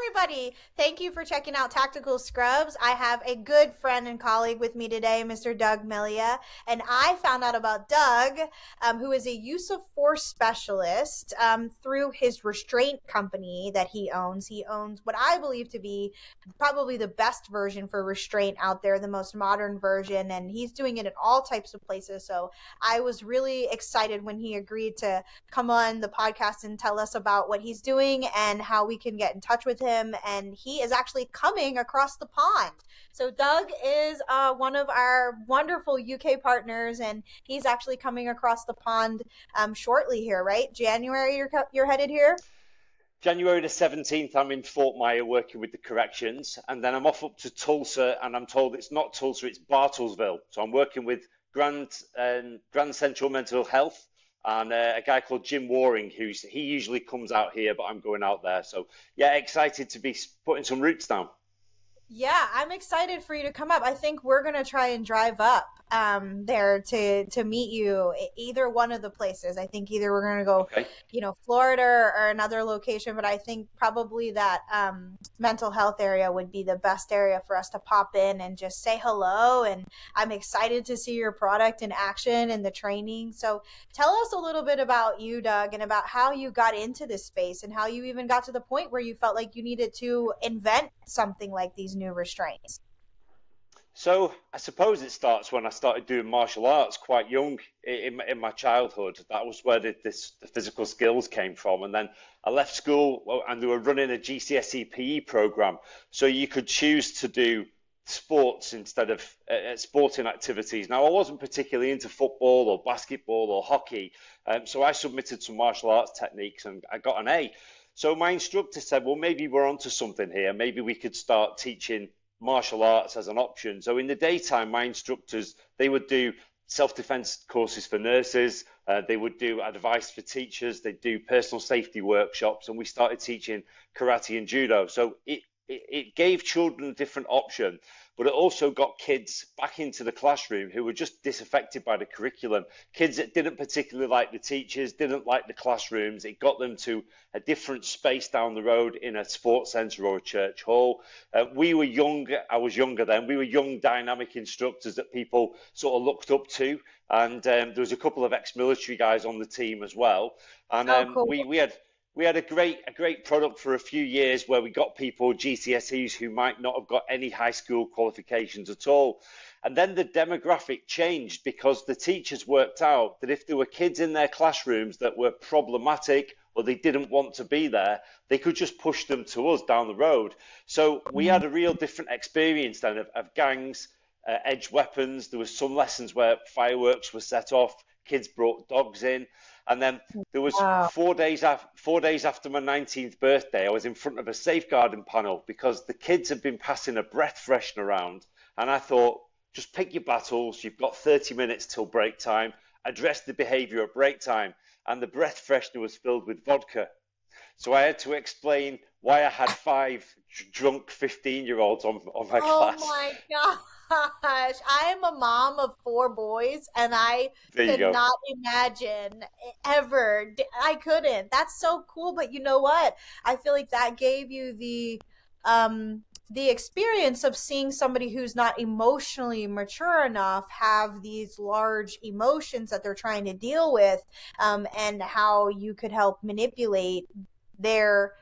everybody. Thank you for checking out Tactical Scrubs. I have a good friend and colleague with me today, Mr. Doug Melia. And I found out about Doug, who is a use of force specialist through his restraint company that he owns. He owns what I believe to be probably the best version for restraint out there, the most modern version. And he's doing it in all types of places. So I was really excited when he agreed to come on the podcast and tell us about what he's doing and how we can get in touch with him. And he is actually coming across the pond. So Doug is one of our wonderful UK partners, and he's actually coming across the pond shortly here, right? January, you're headed here? January the 17th, I'm in Fort Myer working with the corrections, and then I'm off up to Tulsa, and I'm told it's not Tulsa, it's Bartlesville. So I'm working with Grand Central Mental Health and a guy called Jim Waring, he usually comes out here, but I'm going out there. So yeah, excited to be putting some roots down. Yeah, I'm excited for you to come up. I think we're going to try and drive up there to meet you, either one of the places. I think either we're going to go, Florida or another location, but I think probably that mental health area would be the best area for us to pop in and just say hello. And I'm excited to see your product in action and the training. So tell us a little bit about you, Doug, and about how you got into this space and how you even got to the point where you felt like you needed to invent something like these new restraints. So I suppose it starts when I started doing martial arts quite young in my childhood. That was where the physical skills came from. And then I left school and they were running a GCSE PE program. So you could choose to do sports instead of sporting activities. Now, I wasn't particularly into football or basketball or hockey. So I submitted some martial arts techniques and I got an A. So my instructor said, well, maybe we're onto something here. Maybe we could start teaching martial arts as an option. So in the daytime, my instructors, they would do self-defense courses for nurses. They would do advice for teachers. They'd do personal safety workshops. And we started teaching karate and judo. So it gave children a different option, but it also got kids back into the classroom who were just disaffected by the curriculum. Kids that didn't particularly like the teachers, didn't like the classrooms. It got them to a different space down the road in a sports centre or a church hall. We were young, I was younger then, we were young, dynamic instructors that people sort of looked up to. And there was a couple of ex-military guys on the team as well. And cool. we had a great product for a few years where we got people GCSEs who might not have got any high school qualifications at all. And then the demographic changed because the teachers worked out that if there were kids in their classrooms that were problematic or they didn't want to be there, they could just push them to us down the road. So we had a real different experience then of gangs, edged weapons. There was some lessons where fireworks were set off, kids brought dogs in. And then there was 4 days after my 19th birthday, I was in front of a safeguarding panel because the kids had been passing a breath freshener around. And I thought, just pick your battles. You've got 30 minutes till break time. Address the behavior at break time. And the breath freshener was filled with vodka. So I had to explain why I had 5 drunk 15-year-olds on my class. Oh my gosh. I am a mom of 4 boys and I could not imagine ever. I couldn't. That's so cool. But you know what? I feel like that gave you the experience of seeing somebody who's not emotionally mature enough have these large emotions that they're trying to deal with, and how you could help manipulate their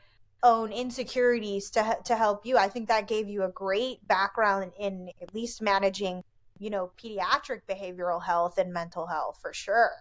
own insecurities to help you. I think that gave you a great background in at least managing, pediatric behavioral health and mental health for sure.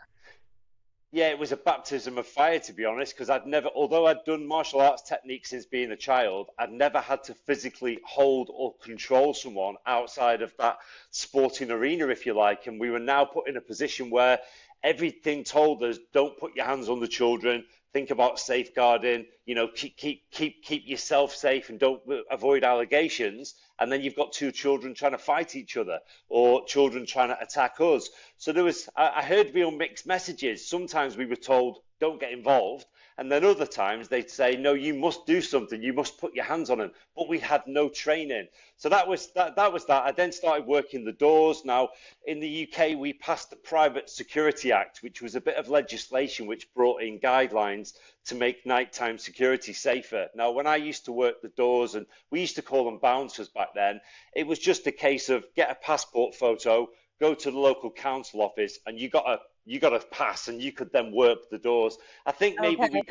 Yeah, it was a baptism of fire, to be honest, because although I'd done martial arts techniques since being a child, I'd never had to physically hold or control someone outside of that sporting arena, if you like. And we were now put in a position where everything told us, don't put your hands on the children, think about safeguarding, keep yourself safe and don't avoid allegations. And then you've got 2 children trying to fight each other or children trying to attack us. So I heard real mixed messages. Sometimes we were told, don't get involved. And then other times they'd say, no, you must do something, you must put your hands on him. But we had no training. So that was that. I then started working the doors. Now, in the UK, we passed the Private Security Act, which was a bit of legislation which brought in guidelines to make nighttime security safer. Now, when I used to work the doors, and we used to call them bouncers back then, it was just a case of get a passport photo, go to the local council office, and you got a pass, and you could then work the doors. I think maybe Okay.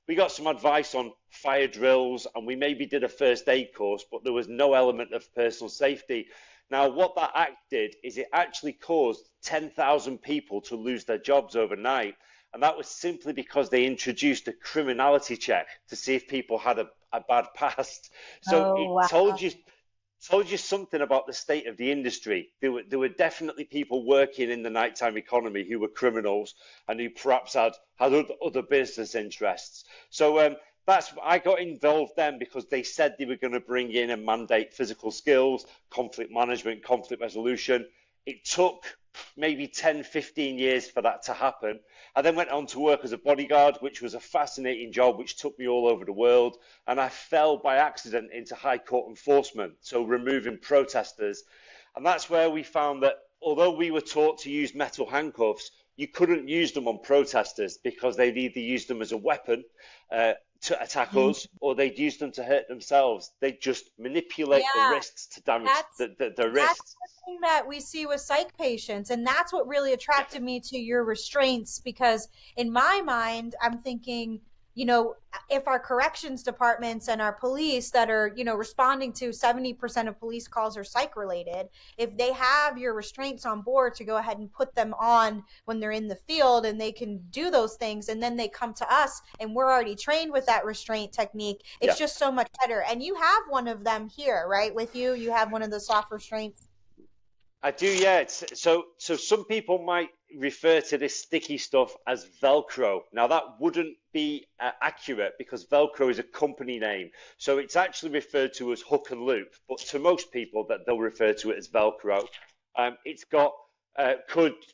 we got some advice on fire drills, and we maybe did a first aid course, but there was no element of personal safety. Now, what that act did is it actually caused 10,000 people to lose their jobs overnight. And that was simply because they introduced a criminality check to see if people had a bad past. So Oh, it wow. told you something about the state of the industry. There were definitely people working in the nighttime economy who were criminals and who perhaps had other business interests. So I got involved then because they said they were going to bring in and mandate physical skills, conflict management, conflict resolution. It took maybe 10, 15 years for that to happen. I then went on to work as a bodyguard, which was a fascinating job, which took me all over the world. And I fell by accident into high court enforcement, so removing protesters. And that's where we found that although we were taught to use metal handcuffs, you couldn't use them on protesters because they'd either use them as a weapon to attack Mm. us, or they'd use them to hurt themselves. They'd just manipulate the Yeah, wrists to damage that's the that's wrists. the thing that we see with psych patients, and that's what really Yeah, attracted me to your restraints, because in my mind I'm thinking, you know, if our corrections departments and our police that are, responding to 70% of police calls are psych related, if they have your restraints on board to go ahead and put them on when they're in the field and they can do those things, and then they come to us and we're already trained with that restraint technique, it's yeah. just so much better. And you have one of them here, right, with you? You have one of the soft restraints. I do, yeah. So some people might refer to this sticky stuff as Velcro. Now that wouldn't be accurate because Velcro is a company name. So it's actually referred to as hook and loop. But to most people, that they'll refer to it as Velcro. It's got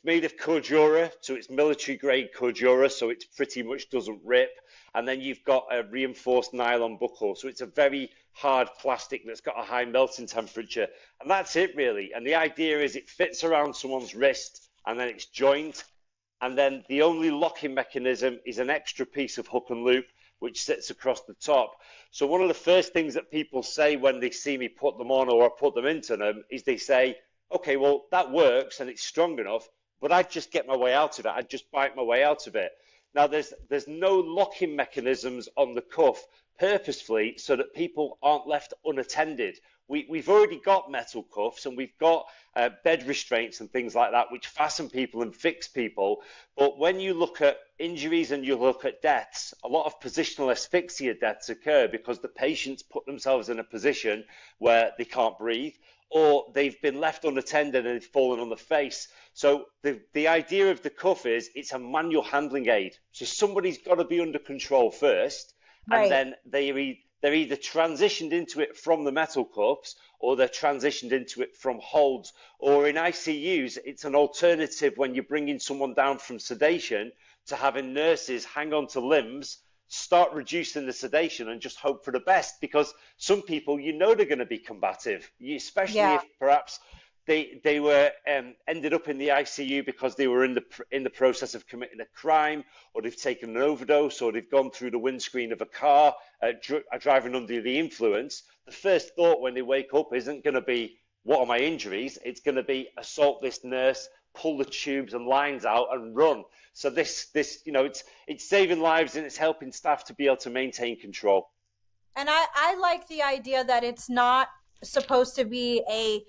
made of Cordura, so it's military grade Cordura, so it pretty much doesn't rip. And then you've got a reinforced nylon buckle, so it's a very hard plastic that's got a high melting temperature. And that's it really. And the idea is it fits around someone's wrist and then it's joined. And then the only locking mechanism is an extra piece of hook and loop which sits across the top. So one of the first things that people say when they see me put them on or I put them into them is they say, okay, well, that works and it's strong enough, but I'd just get my way out of it. I'd just bite my way out of it. Now, there's no locking mechanisms on the cuff purposefully so that people aren't left unattended. We've already got metal cuffs and we've got bed restraints and things like that, which fasten people and fix people. But when you look at injuries and you look at deaths, a lot of positional asphyxia deaths occur because the patients put themselves in a position where they can't breathe, or they've been left unattended and they've fallen on the face. So the idea of the cuff is it's a manual handling aid. So somebody's got to be under control first, and Right. then they're either transitioned into it from the metal cuffs or they're transitioned into it from holds. Or in ICUs, it's an alternative when you're bringing someone down from sedation to having nurses hang on to limbs, start reducing the sedation and just hope for the best, because some people, they're going to be combative, especially Yeah. if perhaps they were ended up in the ICU because they were in the process of committing a crime, or they've taken an overdose, or they've gone through the windscreen of a car, driving under the influence. The first thought when they wake up isn't going to be, what are my injuries? It's going to be, assault this nurse, pull the tubes and lines out and run. So it's saving lives and it's helping staff to be able to maintain control. And I like the idea that it's not supposed to be a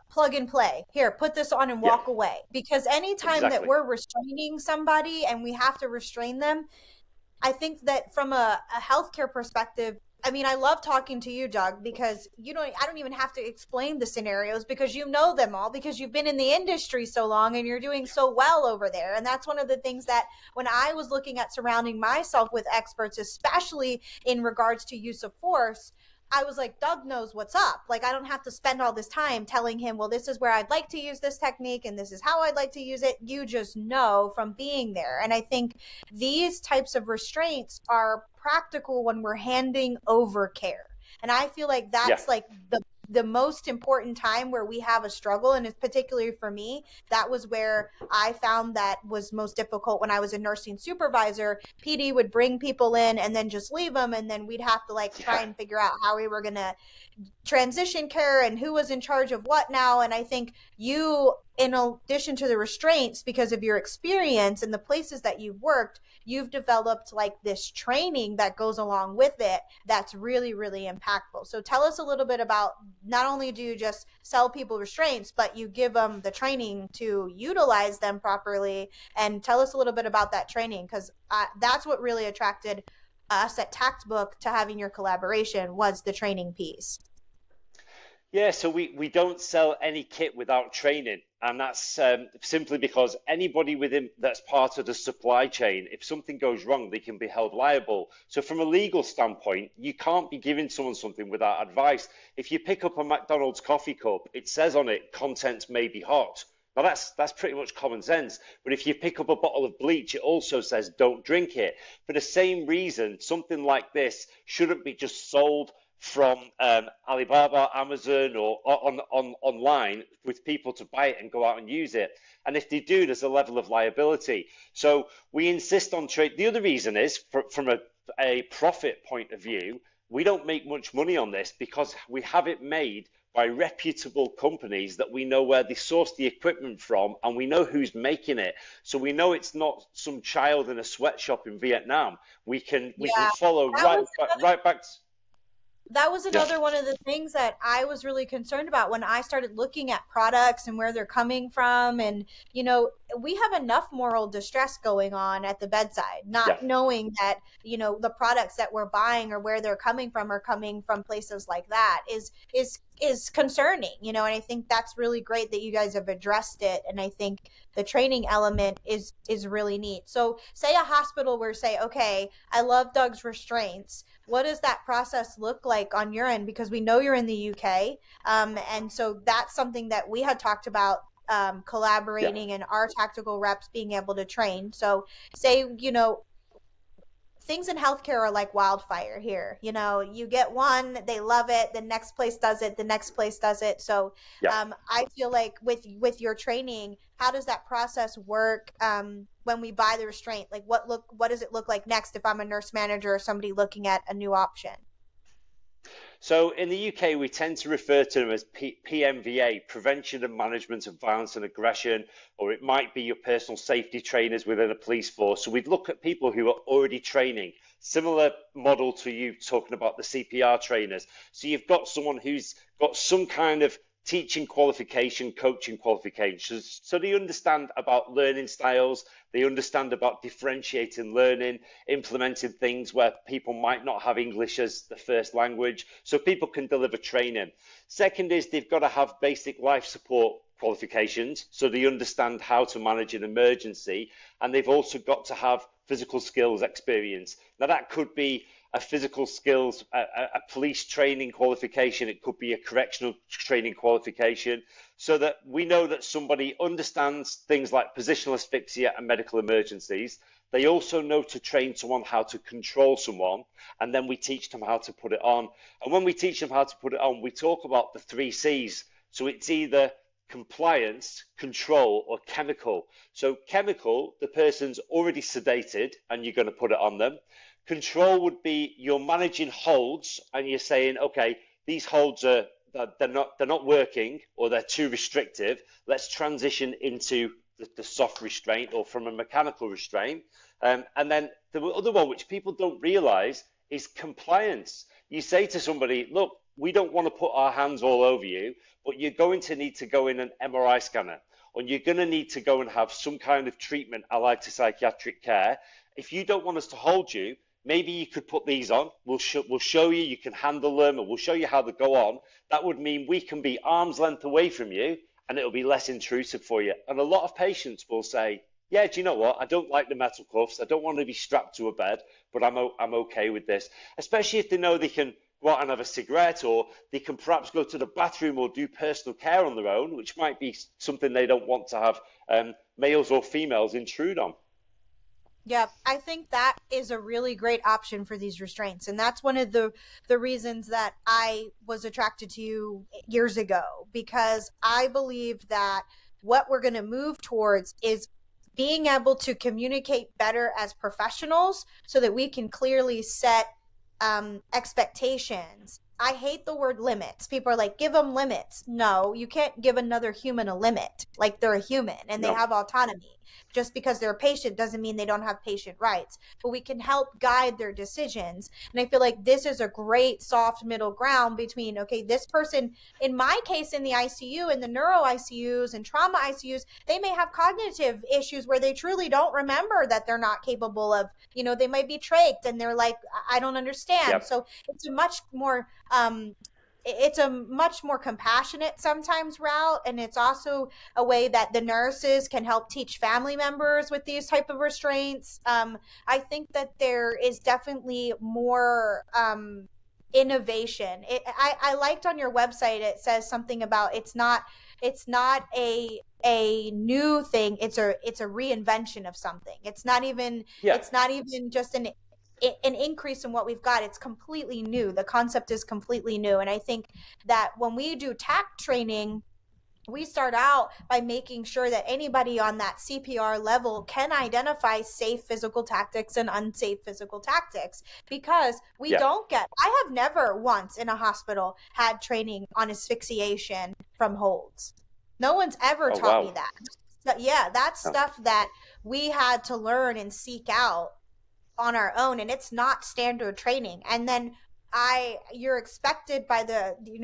plug and play. Here, put this on and Yeah, walk away. Because anytime that exactly. we're restraining somebody and we have to restrain them, I think that from a healthcare perspective, I mean, I love talking to you, Doug, because I don't even have to explain the scenarios because you know them all because you've been in the industry so long and you're doing so well over there. And that's one of the things that when I was looking at surrounding myself with experts, especially in regards to use of force, I was like, Doug knows what's up. Like, I don't have to spend all this time telling him, well, this is where I'd like to use this technique and this is how I'd like to use it. You just know from being there. And I think these types of restraints are practical when we're handing over care. And I feel like Yeah, that's like the most important time where we have a struggle, and it's particularly for me, that was where I found that was most difficult when I was a nursing supervisor. PD would bring people in and then just leave them, and then we'd have to like try yeah, and figure out how we were going to transition care and who was in charge of what now. And I think you, in addition to the restraints, because of your experience and the places that you've worked, you've developed like this training that goes along with it that's really, really impactful. So tell us a little bit about, not only do you just sell people restraints, but you give them the training to utilize them properly. And tell us a little bit about that training, because that's what really attracted us at Tactbook to having your collaboration, was the training piece. yeah. So we don't sell any kit without training, and that's simply because anybody within that's part of the supply chain, if something goes wrong, they can be held liable. So from a legal standpoint, you can't be giving someone something without advice. If you pick up a McDonald's coffee cup, it says on it, contents may be hot. Now that's pretty much common sense. But if you pick up a bottle of bleach, it also says don't drink it. For the same reason, something like this shouldn't be just sold from Alibaba, Amazon, or online with people to buy it and go out and use it. And if they do, there's a level of liability. So we insist on trade. The other reason is, from a profit point of view, we don't make much money on this because we have it made by reputable companies that we know where they source the equipment from, and we know who's making it. So we know it's not some child in a sweatshop in Vietnam. We can Yeah, follow that was right back. that was Yeah, another one of the things that I was really concerned about when I started looking at products and where they're coming from. And, we have enough moral distress going on at the bedside, yeah. not knowing that, the products that we're buying or where they're coming from are coming from places like that is concerning, and I think that's really great that you guys have addressed it. And I think the training element is really neat. So say a hospital were say, okay, I love Doug's restraints. What does that process look like on your end? Because we know you're in the UK. And so that's something that we had talked about, Yeah. collaborating and our tactical reps being able to train. So say, things in healthcare are like wildfire here. You get one, they love it, the next place does it, the next place does it. So Yeah. I feel like with your training, how does that process work, when we buy the restraint? Like what does it look like next if I'm a nurse manager or somebody looking at a new option? So in the UK, we tend to refer to them as PMVA, Prevention and Management of Violence and Aggression, or it might be your personal safety trainers within a police force. So we'd look at people who are already training, similar model to you talking about the CPR trainers. So you've got someone who's got some kind of teaching qualification, coaching qualifications. So they understand about learning styles, they understand about differentiating learning, implementing things where people might not have English as the first language, so people can deliver training. Second is they've got to have basic life support qualifications, so they understand how to manage an emergency, and they've also got to have physical skills experience. Now that could be a physical skills, a police training qualification, it could be a correctional training qualification, so that we know that somebody understands things like positional asphyxia and medical emergencies. They also know to train someone how to control someone, and then we teach them how to put it on. And when we teach them how to put it on, we talk about the 3 C's. So it's either compliance, control, or chemical. So chemical, the person's already sedated and you're going to put it on them. Control would be you're managing holds and you're saying, okay, these holds are they're not working or they're too restrictive. Let's transition into the soft restraint or from a mechanical restraint. And then the other one, which people don't realize, is compliance. You say to somebody, look, we don't want to put our hands all over you, but you're going to need to go in an MRI scanner, or you're going to need to go and have some kind of treatment allied to psychiatric care. If you don't want us to hold you, maybe you could put these on. We'll show you, you can handle them, and we'll show you how they go on. That would mean we can be arm's length away from you, and it'll be less intrusive for you. And a lot of patients will say, yeah, do you know what? I don't like the metal cuffs. I don't want to be strapped to a bed, but I'm okay with this. Especially if they know they can go out and have a cigarette, or they can perhaps go to the bathroom or do personal care on their own, which might be something they don't want to have males or females intrude on. Yeah, I think that is a really great option for these restraints. And that's one of the reasons that I was attracted to you years ago, because I believe that what we're going to move towards is being able to communicate better as professionals so that we can clearly set expectations. I hate the word limits. People are like, give them limits. No, you can't give another human a limit. Like, they're a human and they No. have autonomy. Just because they're a patient doesn't mean they don't have patient rights, but we can help guide their decisions. And I feel like this is a great soft middle ground between, okay, this person, in my case, in the ICU, in the neuro ICUs and trauma ICUs, they may have cognitive issues where they truly don't remember that they're not capable of, they might be trached and they're like, I don't understand. Yep. So it's a much more compassionate sometimes route, and it's also a way that the nurses can help teach family members with these type of restraints. I think that there is definitely more innovation. I liked on your website, it says something about it's not a new thing. It's a reinvention of something. Yeah. It's not even just an increase in what we've got. It's completely new. The concept is completely new. And I think that when we do TAC training, we start out by making sure that anybody on that CPR level can identify safe physical tactics and unsafe physical tactics, because Yeah. I have never once in a hospital had training on asphyxiation from holds. No one's ever Oh taught me wow. that. Yeah, that's No. stuff that we had to learn and seek out on our own, and it's not standard training. And then you're expected by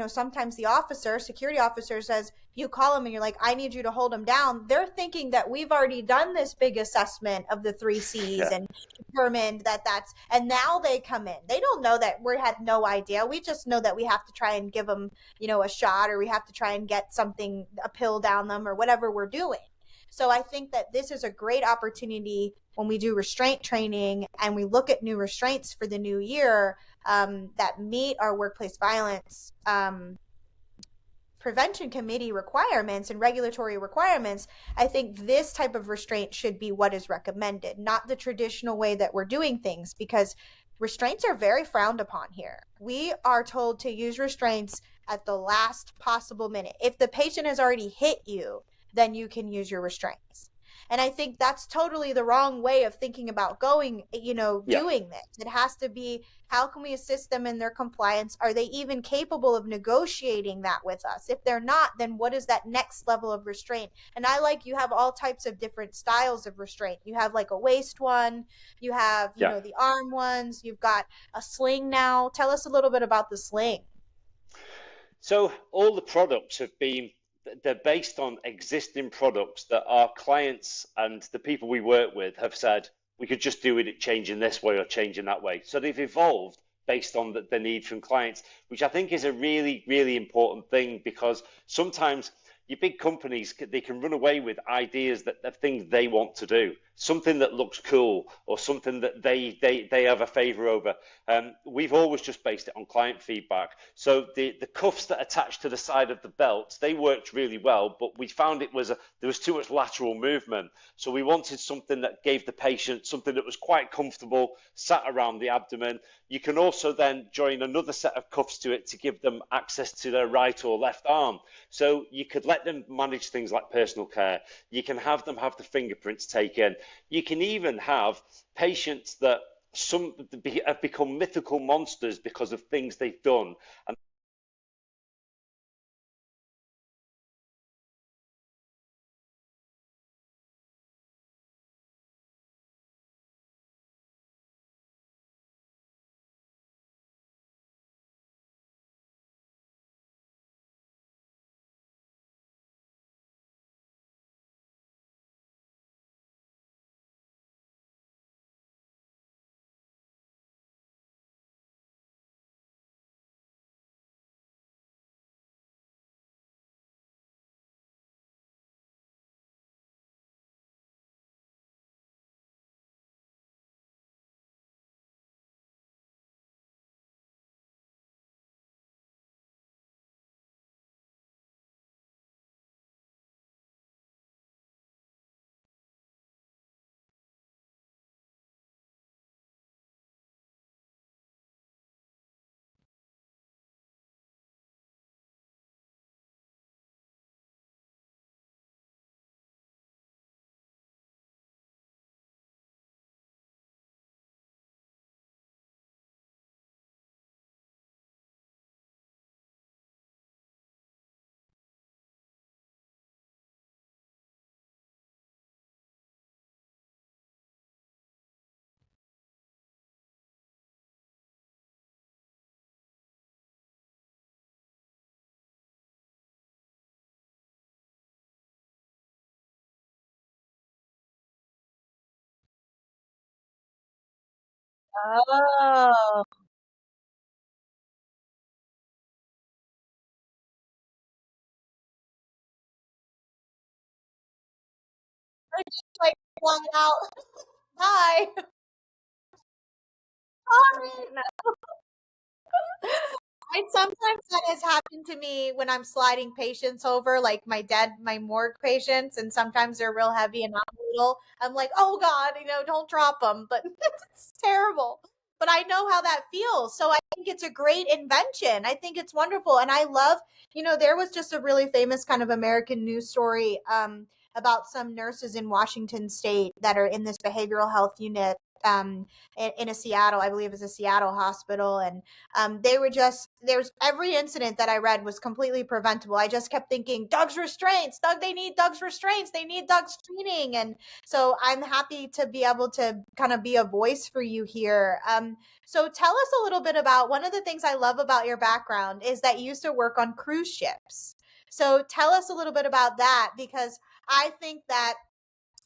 sometimes the security officer says, you call them and you're like, I need you to hold them down. They're thinking that we've already done this big assessment of the 3 C's Yeah. and determined and now they come in. They don't know that we had no idea. We just know that we have to try and give them, a shot, or we have to try and get a pill down them, or whatever we're doing. So I think that this is a great opportunity when we do restraint training and we look at new restraints for the new year, that meet our workplace violence prevention committee requirements and regulatory requirements. I think this type of restraint should be what is recommended, not the traditional way that we're doing things, because restraints are very frowned upon here. We are told to use restraints at the last possible minute. If the patient has already hit you, then you can use your restraints. And I think that's totally the wrong way of thinking about Yeah. doing this. It has to be, how can we assist them in their compliance? Are they even capable of negotiating that with us? If they're not, then what is that next level of restraint? And you have all types of different styles of restraint. You have like a waist one, you have, Yeah. the arm ones, you've got a sling now. Tell us a little bit about the sling. So all the products they're based on existing products that our clients and the people we work with have said we could just do it changing this way or changing that way. So they've evolved based on the need from clients, which I think is a really, really important thing, because sometimes your big companies, they can run away with ideas of things they want to do, something that looks cool or something that they have a favor over. We've always just based it on client feedback. So the cuffs that attach to the side of the belts, they worked really well, but we found there was too much lateral movement. So we wanted something that gave the patient something that was quite comfortable, sat around the abdomen. You can also then join another set of cuffs to it to give them access to their right or left arm. So you could let them manage things like personal care. You can have them have the fingerprints taken. You can even have patients that have become mythical monsters because of things they've done. And Oh, I just like flat out. Bye. Sorry. I sometimes that has happened to me when I'm sliding patients over, like my morgue patients, and sometimes they're real heavy and I'm little. I'm like, oh God, don't drop them, but it's terrible. But I know how that feels, so I think it's a great invention. I think it's wonderful, and I love, there was just a really famous kind of American news story about some nurses in Washington State that are in this behavioral health unit in a Seattle, I believe it's a Seattle hospital, and they were just there's every incident that I read was completely preventable. I just kept thinking, Doug's restraints, Doug, they need Doug's restraints, they need Doug's training. And so I'm happy to be able to kind of be a voice for you here. So tell us a little bit about one of the things I love about your background is that you used to work on cruise ships. So tell us a little bit about that, because I think that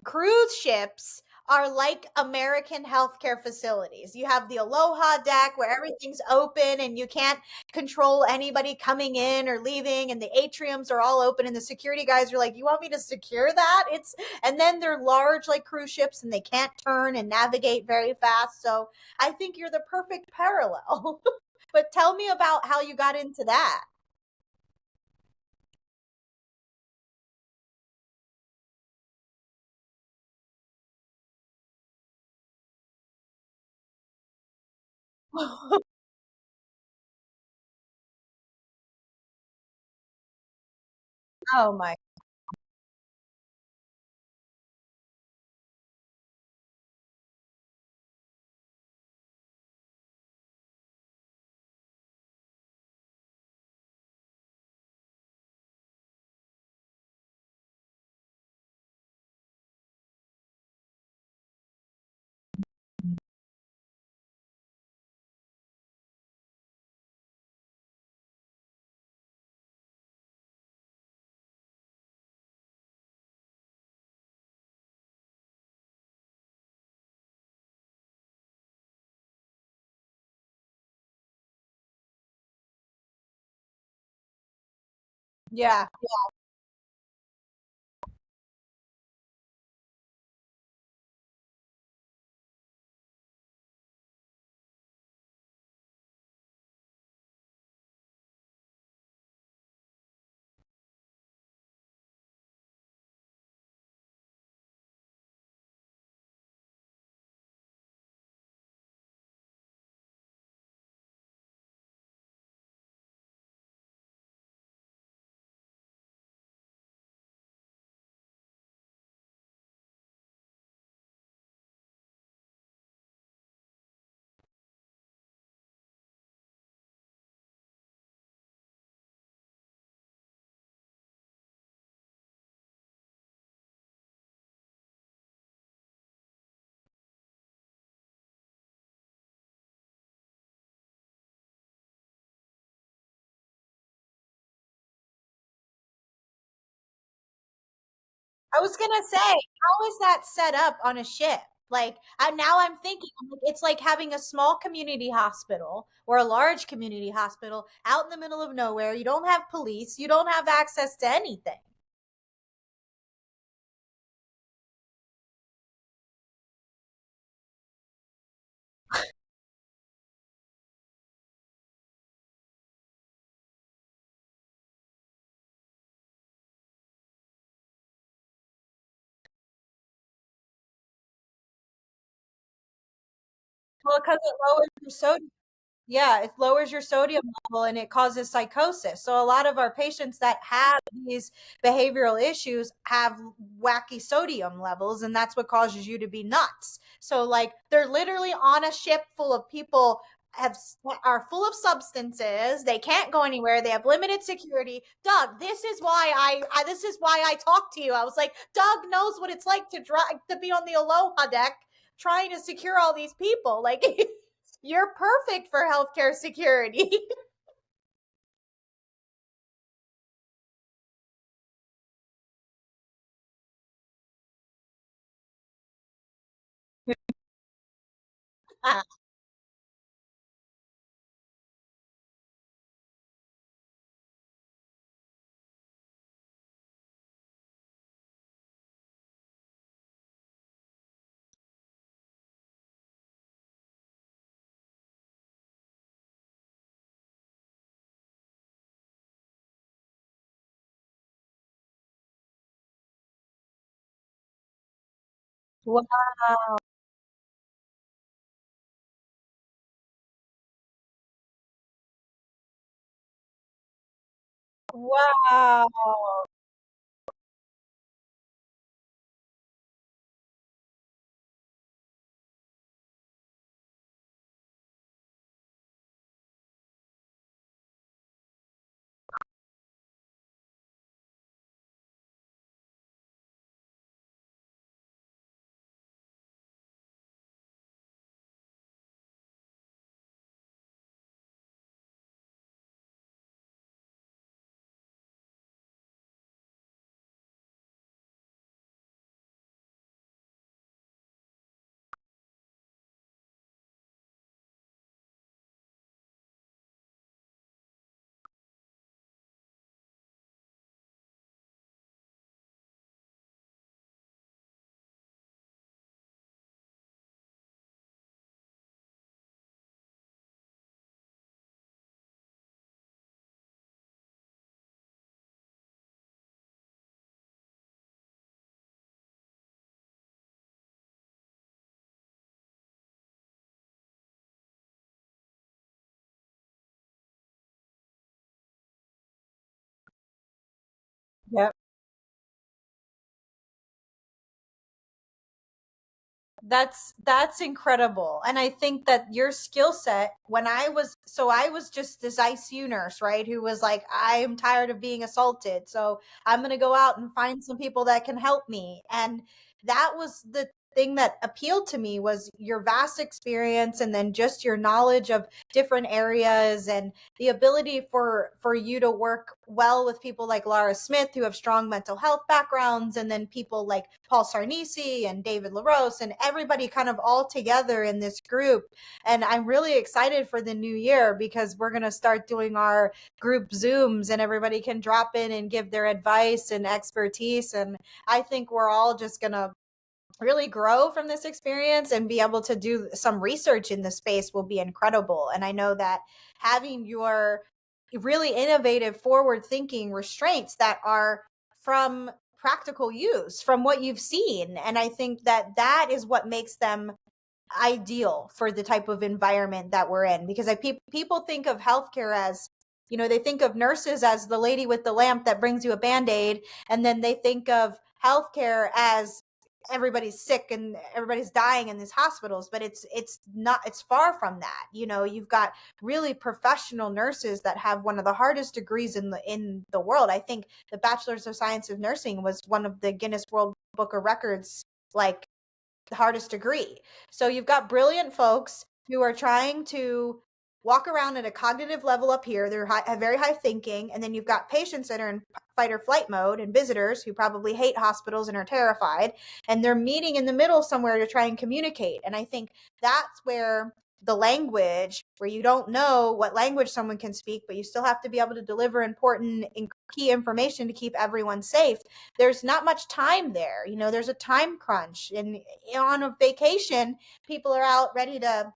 cruise ships are like American healthcare facilities. You have the Aloha deck where everything's open and you can't control anybody coming in or leaving, and the atriums are all open, and the security guys are like, "You want me to secure that?" And then they're large like cruise ships and they can't turn and navigate very fast. So I think you're the perfect parallel. But tell me about how you got into that. Oh my. Yeah. I was gonna say, how is that set up on a ship? Like, now I'm thinking, I'm like, it's like having a small community hospital or a large community hospital out in the middle of nowhere. You don't have police, you don't have access to anything. Well, because it lowers your sodium. Yeah, it lowers your sodium level and it causes psychosis. So a lot of our patients that have these behavioral issues have wacky sodium levels, and that's what causes you to be nuts. So like they're literally on a ship full of people have are full of substances. They can't go anywhere. They have limited security. Doug, this is why I talked to you. I was like, Doug knows what it's like to drive to be on the Aloha deck trying to secure all these people. Like you're perfect for healthcare security. Wow. Wow. Yep. That's incredible. And I think that your skill set, when I was just this ICU nurse, right? Who was like, I'm tired of being assaulted. So I'm going to go out and find some people that can help me. And that was the thing that appealed to me, was your vast experience, and then just your knowledge of different areas, and the ability for you to work well with people like Lara Smith, who have strong mental health backgrounds, and then people like Paul Sarnisi and David LaRose, and everybody kind of all together in this group. And I'm really excited for the new year, because we're going to start doing our group Zooms, and everybody can drop in and give their advice and expertise. And I think we're all just going to really grow from this experience, and be able to do some research in the space will be incredible. And I know that having your really innovative, forward thinking restraints that are from practical use, from what you've seen, and I think that that is what makes them ideal for the type of environment that we're in. Because people think of healthcare as, they think of nurses as the lady with the lamp that brings you a band-aid, and then they think of healthcare as everybody's sick and everybody's dying in these hospitals. But it's not, it's far from that. You've got really professional nurses that have one of the hardest degrees in the world. I think the Bachelor's of Science of Nursing was one of the Guinness World Book of Records, like, the hardest degree. So you've got brilliant folks who are trying to walk around at a cognitive level up here. They're have very high thinking. And then you've got patients that are in fight or flight mode, and visitors who probably hate hospitals and are terrified. And they're meeting in the middle somewhere to try and communicate. And I think that's where the language, where you don't know what language someone can speak, but you still have to be able to deliver important and key information to keep everyone safe. There's not much time there. There's a time crunch. And on a vacation, people are out ready to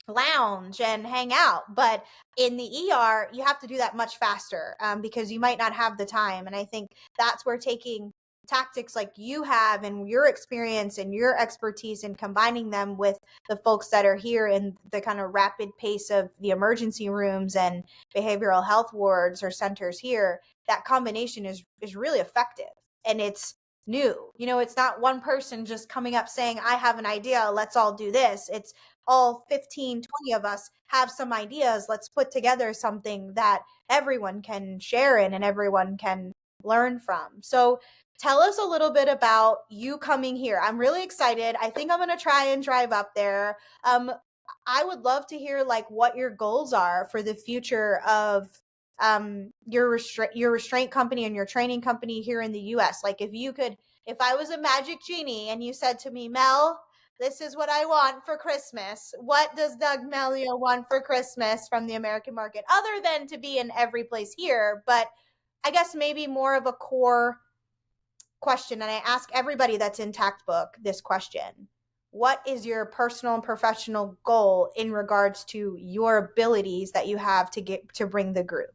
lounge and hang out. But in the ER, you have to do that much faster, because you might not have the time. And I think that's where taking tactics like you have, and your experience and your expertise, and combining them with the folks that are here in the kind of rapid pace of the emergency rooms and behavioral health wards or centers here, that combination is really effective. And it's new. It's not one person just coming up saying, I have an idea, let's all do this. It's all 15, 20 of us have some ideas. Let's put together something that everyone can share in, and everyone can learn from. So tell us a little bit about you coming here. I'm really excited. I think I'm going to try and drive up there. I would love to hear, like, what your goals are for the future of your restraint company and your training company here in the US. Like, if I was a magic genie and you said to me, Mel, this is what I want for Christmas. What does Doug Melia want for Christmas from the American market, other than to be in every place here? But I guess maybe more of a core question. And I ask everybody that's in Tact Book this question: what is your personal and professional goal in regards to your abilities that you have to get to bring the group?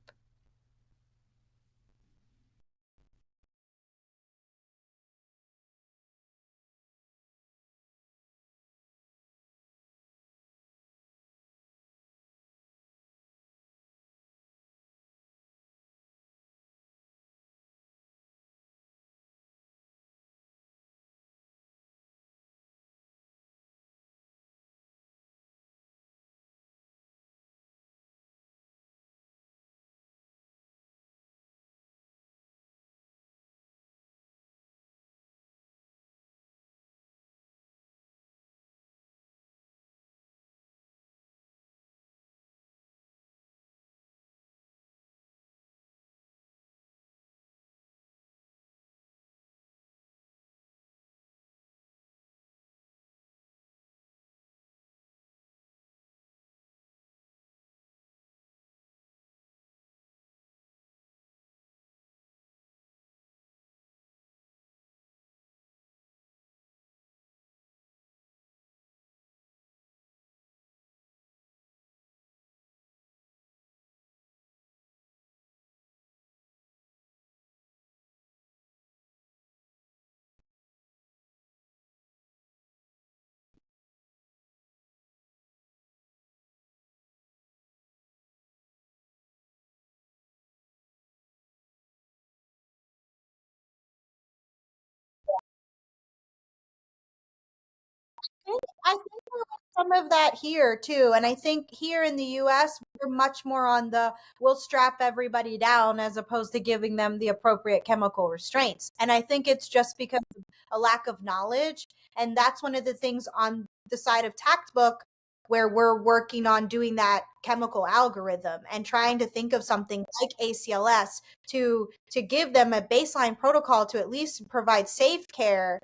I think there was some of that here too. And I think here in the US, we're much more on the we'll strap everybody down as opposed to giving them the appropriate chemical restraints. And I think it's just because of a lack of knowledge. And that's one of the things on the side of Tact Book where we're working on doing that chemical algorithm and trying to think of something like ACLS to give them a baseline protocol to at least provide safe care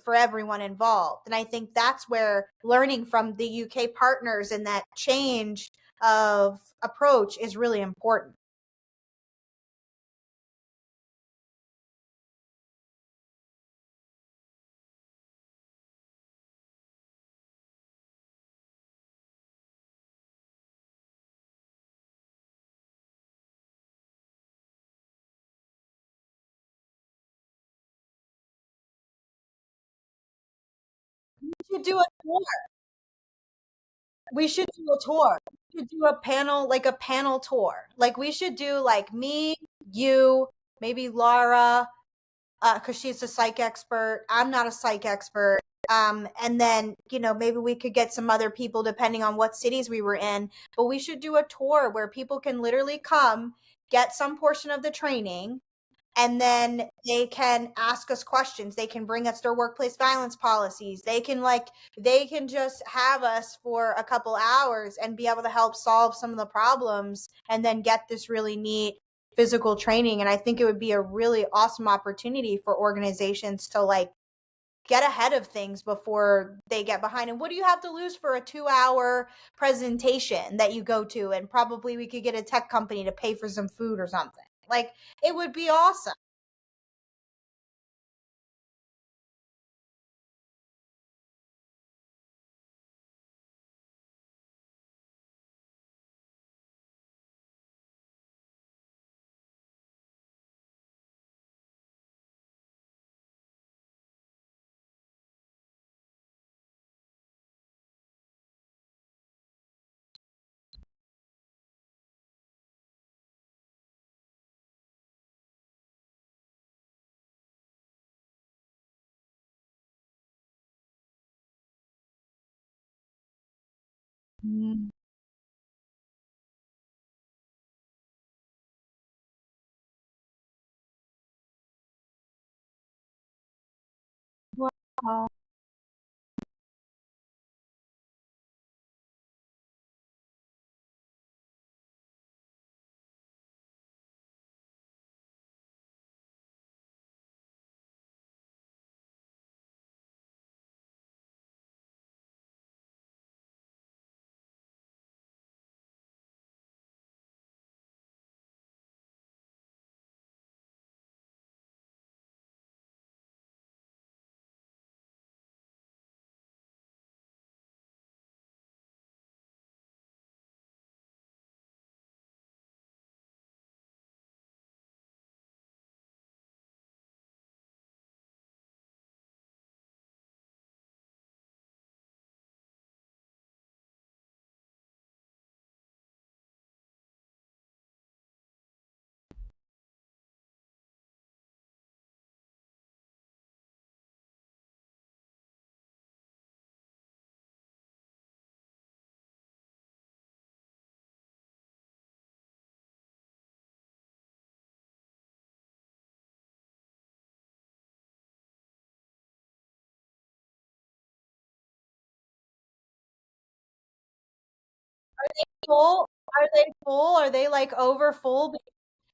for everyone involved. And I think that's where learning from the UK partners and that change of approach is really important. We should do a tour. We should do a tour. We should do a panel, like a panel tour. Like we should do like me, you, maybe Laura, because she's a psych expert. I'm not a psych expert. And then, maybe we could get some other people depending on what cities we were in. But we should do a tour where people can literally come, get some portion of the training, and then they can ask us questions. They can bring us their workplace violence policies. They can just have us for a couple hours and be able to help solve some of the problems and then get this really neat physical training. And I think it would be a really awesome opportunity for organizations to like get ahead of things before they get behind. And what do you have to lose for a 2-hour presentation that you go to? And probably we could get a tech company to pay for some food or something. Like, it would be awesome. Mm. Wow. Full? Are they full? Are they like over full?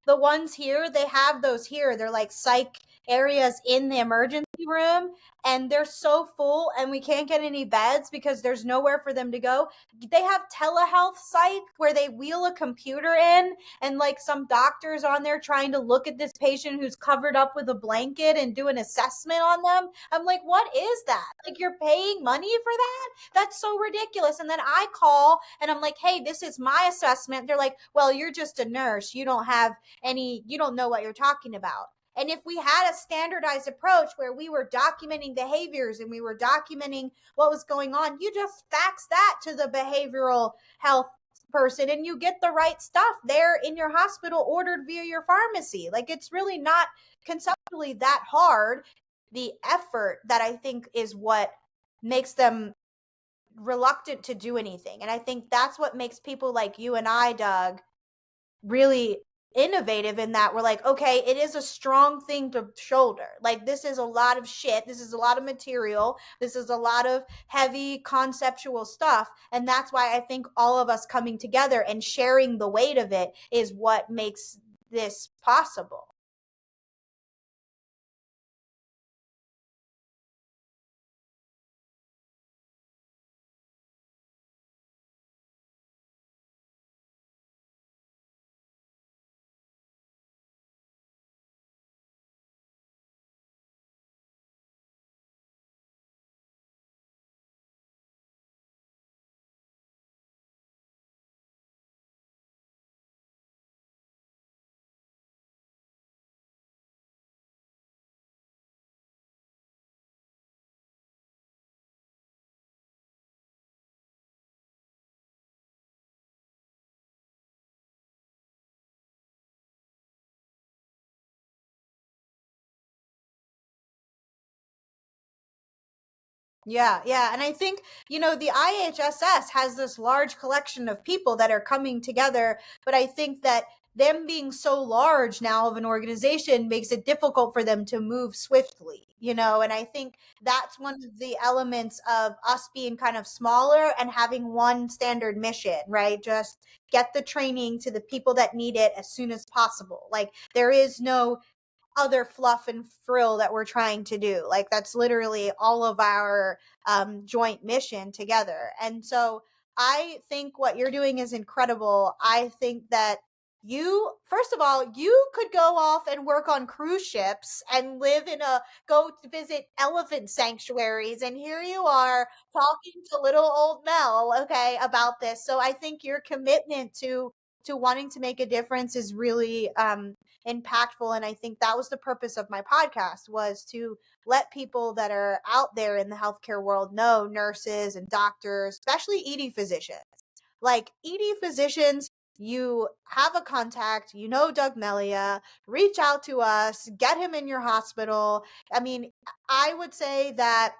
The ones here, they have those here. They're like psych areas in the emergency room, and they're so full, and we can't get any beds because there's nowhere for them to go. They have telehealth psych where they wheel a computer in, and like some doctors on there trying to look at this patient who's covered up with a blanket and do an assessment on them. I'm like, what is that? Like, you're paying money for that? That's so ridiculous. And then I call and I'm like, hey, this is my assessment. They're like, well, you're just a nurse. You don't know what you're talking about. And if we had a standardized approach where we were documenting behaviors and we were documenting what was going on, you just fax that to the behavioral health person and you get the right stuff there in your hospital ordered via your pharmacy. Like, it's really not conceptually that hard. The effort that I think is what makes them reluctant to do anything. And I think that's what makes people like you and I, Doug, really innovative, in that we're like, okay, it is a strong thing to shoulder. Like, this is a lot of shit. This is a lot of material. This is a lot of heavy conceptual stuff. And that's why I think all of us coming together and sharing the weight of it is what makes this possible. Yeah, yeah. And I think, the IHSS has this large collection of people that are coming together, but I think that them being so large now of an organization makes it difficult for them to move swiftly, and I think that's one of the elements of us being kind of smaller and having one standard mission, right? Just get the training to the people that need it as soon as possible. Like, there is no other fluff and frill that we're trying to do. Like, that's literally all of our joint mission together. And so I think what you're doing is incredible. I think that first of all, you could go off and work on cruise ships and go to visit elephant sanctuaries. And here you are talking to little old Mel, okay, about this. So I think your commitment to wanting to make a difference is really impactful. And I think that was the purpose of my podcast, was to let people that are out there in the healthcare world know, nurses and doctors, especially ED physicians. Like, ED physicians, you have a contact, Doug Melia, reach out to us, get him in your hospital. I mean, I would say that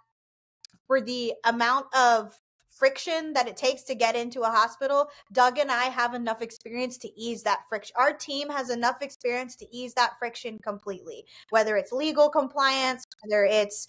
for the amount of friction that it takes to get into a hospital, Doug and I have enough experience to ease that friction. Our team has enough experience to ease that friction completely, whether it's legal compliance, whether it's,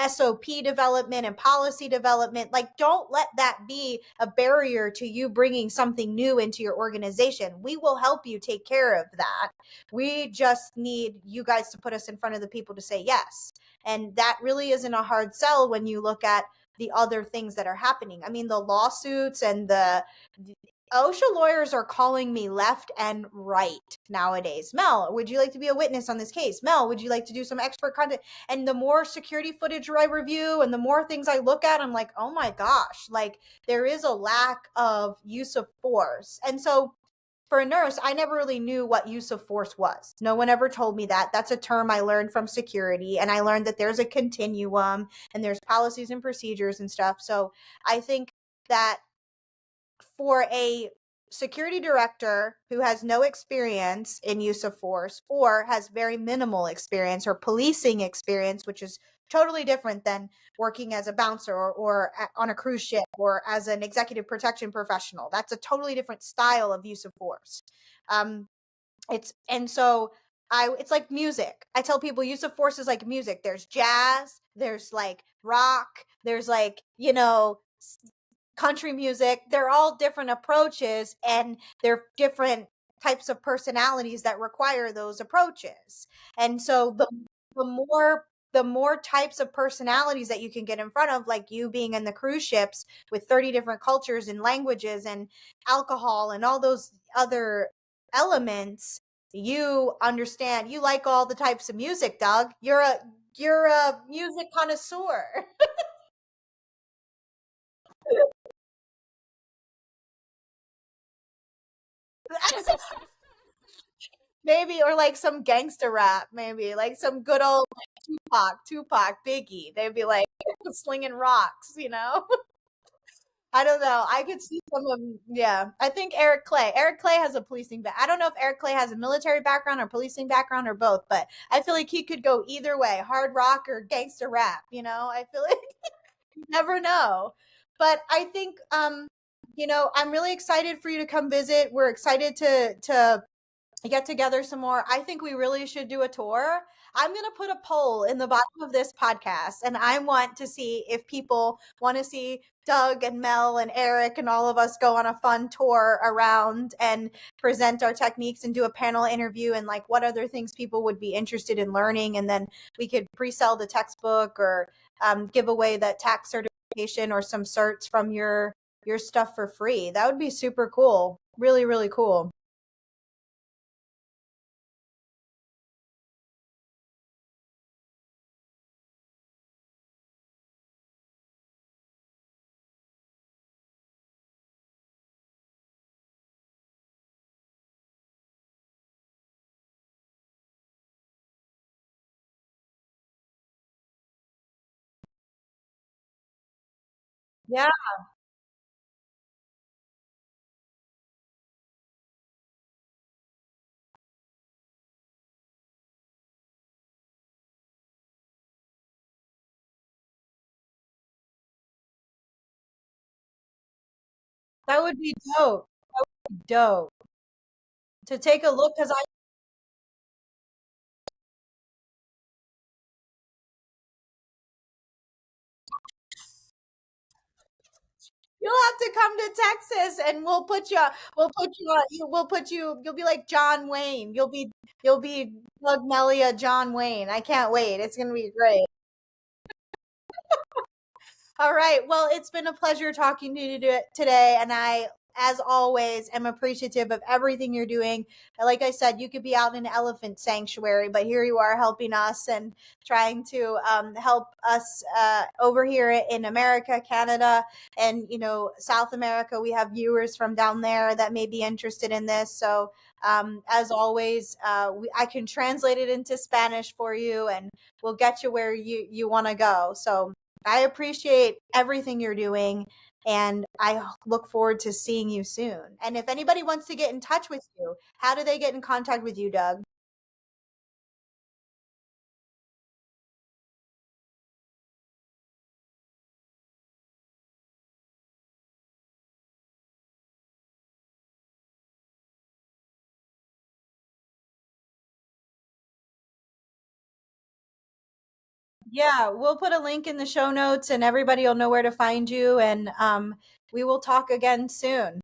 SOP development and policy development. Like, don't let that be a barrier to you bringing something new into your organization. We will help you take care of that. We just need you guys to put us in front of the people to say yes. And that really isn't a hard sell when you look at the other things that are happening. I mean, the lawsuits and the OSHA lawyers are calling me left and right nowadays. Mel, would you like to be a witness on this case? Mel, would you like to do some expert content? And the more security footage I review and the more things I look at, I'm like, oh my gosh, like, there is a lack of use of force. And so for a nurse, I never really knew what use of force was. No one ever told me that. That's a term I learned from security, and I learned that there's a continuum and there's policies and procedures and stuff. So I think that for a security director who has no experience in use of force, or has very minimal experience or policing experience, which is totally different than working as a bouncer or on a cruise ship or as an executive protection professional. That's a totally different style of use of force. It's like music. I tell people use of force is like music. There's jazz, there's like rock, there's like, country music. They're all different approaches, and they're different types of personalities that require those approaches. And so the more types of personalities that you can get in front of, like you being in the cruise ships with 30 different cultures and languages and alcohol and all those other elements, you understand. You like all the types of music, Doug. You're a music connoisseur. Maybe, or like some gangster rap, maybe like some good old like, Tupac, Biggie. They'd be like slinging rocks. I don't know. I could see some of them. Yeah, I think Eric Clay. Eric Clay has a policing back. I don't know if Eric Clay has a military background or policing background or both, but I feel like he could go either way, hard rock or gangster rap. I feel like You never know. But I think I'm really excited for you to come visit. We're excited to get together some more. I think we really should do a tour. I'm going to put a poll in the bottom of this podcast, and I want to see if people want to see Doug and Mel and Eric and all of us go on a fun tour around and present our techniques and do a panel interview and like what other things people would be interested in learning. And then we could pre-sell the textbook or give away that tax certification or some certs from your stuff for free. That would be super cool. Really, really cool. Yeah. That would be dope. Dope. To take a look because I you'll have to come to Texas and you'll be like John Wayne. You'll be Doug Melia, John Wayne. I can't wait. It's gonna be great. All right. Well, it's been a pleasure talking to you today. And I, as always, am appreciative of everything you're doing. Like I said, you could be out in an elephant sanctuary, but here you are helping us and trying to help us over here in America, Canada, and, South America. We have viewers from down there that may be interested in this. So, as always, I can translate it into Spanish for you and we'll get you where you want to go. So, I appreciate everything you're doing and I look forward to seeing you soon. And if anybody wants to get in touch with you, how do they get in contact with you, Doug? Yeah, we'll put a link in the show notes and everybody will know where to find you. And we will talk again soon.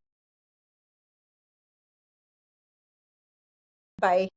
Bye.